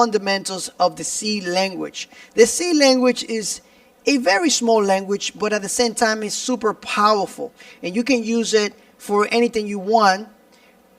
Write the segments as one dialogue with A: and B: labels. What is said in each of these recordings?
A: fundamentals of the C language. The C language is a very small language, but at the same time it's super powerful, and you can use it for anything you want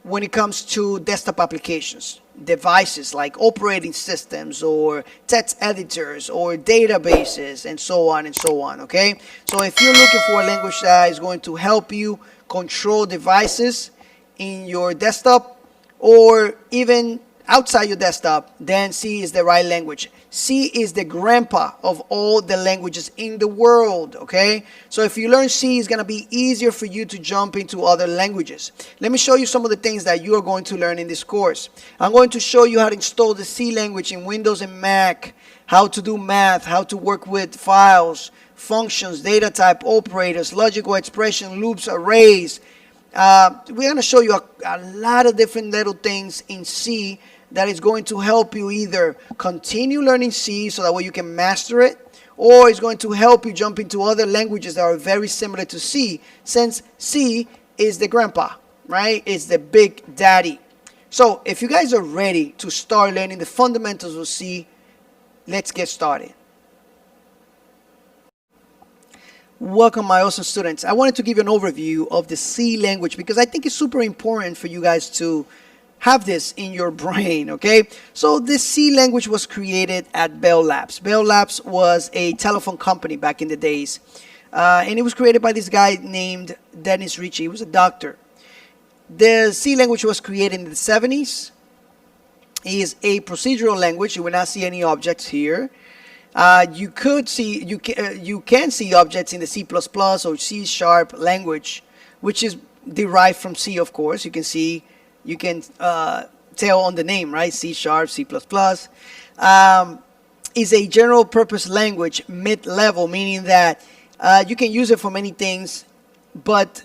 A: when it comes to desktop applications, devices like operating systems or text editors or databases and so on and so on, okay? So if you're looking for a language that is going to help you control devices in your desktop or even outside your desktop, then C is the right language. C is the grandpa of all the languages in the world, okay? So if you learn C, it's going to be easier for you to jump into other languages. Let me show you some of the things that you are going to learn in this course. I'm going to show you how to install the C language in Windows and Mac, how to do math, how to work with files, functions, data type, operators, logical expression, loops, arrays. We're going to show you a lot of different little things in C that is going to help you either continue learning C so that way you can master it, or it's going to help you jump into other languages that are very similar to C, since C is the grandpa, right? It's the big daddy. So if you guys are ready to start learning the fundamentals of C, let's get started. Welcome, my awesome students. I wanted to give you an overview of the C language because I think it's super important for you guys to have this in your brain, okay? So this C language was created at Bell Labs. Bell Labs was a telephone company back in the days. And it was created by this guy named Dennis Ritchie. He was a doctor. The C language was created in the 70s. It is a procedural language. You will not see any objects here. You can see objects in the C++ or C# language, which is derived from C, of course. You can tell on the name, right? C#, C++. Is a general purpose language, mid-level, meaning that you can use it for many things, but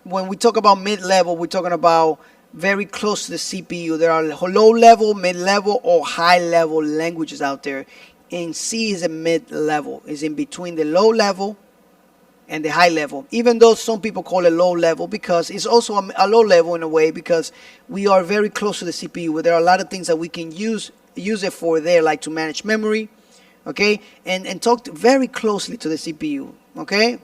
A: when we talk about mid-level, we're talking about very close to the CPU. There are low-level, mid-level, or high-level languages out there. And C is a mid-level. It's in between the low-level and the high level, even though some people call it low level, because it's also a low level in a way, because we are very close to the CPU, where there are a lot of things that we can use it for there, like to manage memory, okay, and talk very closely to the CPU, okay.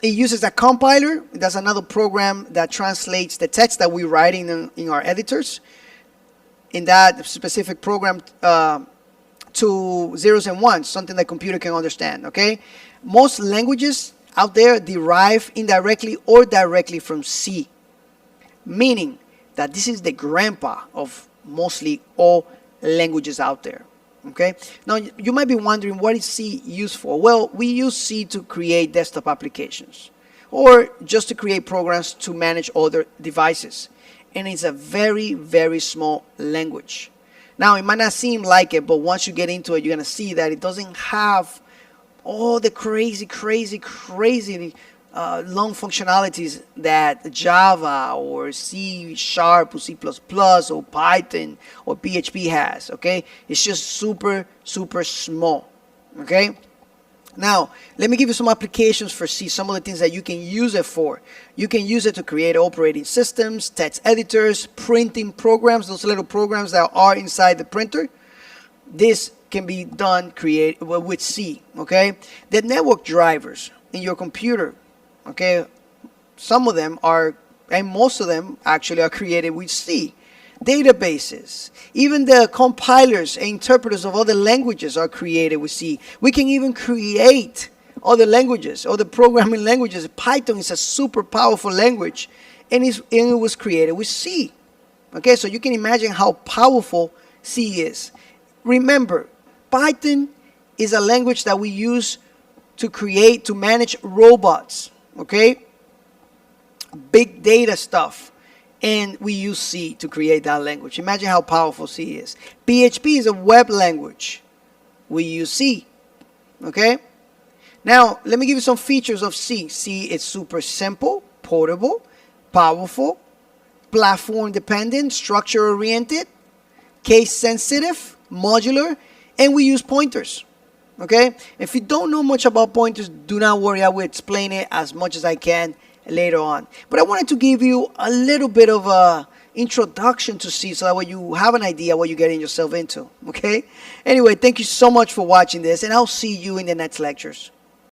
A: It uses a compiler. That's another program that translates the text that we write in our editors, in that specific program, to zeros and ones, something that computer can understand, okay. Most languages out there derive indirectly or directly from C, meaning that this is the grandpa of mostly all languages out there, okay? Now, you might be wondering, what is C used for? Well, we use C to create desktop applications or just to create programs to manage other devices. And it's a very, very small language. Now, it might not seem like it, but once you get into it, you're going to see that it doesn't have all the crazy long functionalities that Java or C# or C++ or Python or PHP has, okay? It's just super small, okay? Now, let me give you some applications for C, some of the things that you can use it for. You can use it to create operating systems, text editors, printing programs, those little programs that are inside the printer. This can be done with C, okay? The network drivers in your computer, okay? Some of them are, and most of them actually are created with C. Databases, even the compilers and interpreters of other languages are created with C. We can even create other languages, other programming languages. Python is a super powerful language, and it was created with C. Okay, so you can imagine how powerful C is. Remember, Python is a language that we use to manage robots, okay? Big data stuff. And we use C to create that language. Imagine how powerful C is. PHP is a web language. We use C, okay? Now, let me give you some features of C. C is super simple, portable, powerful, platform dependent, structure oriented, case sensitive, modular, and we use pointers, okay? If you don't know much about pointers, do not worry. I will explain it as much as I can later on. But I wanted to give you a little bit of a, introduction to C, so that way you have an idea what you're getting yourself into. Okay? Anyway, thank you so much for watching this, and I'll see you in the next lectures.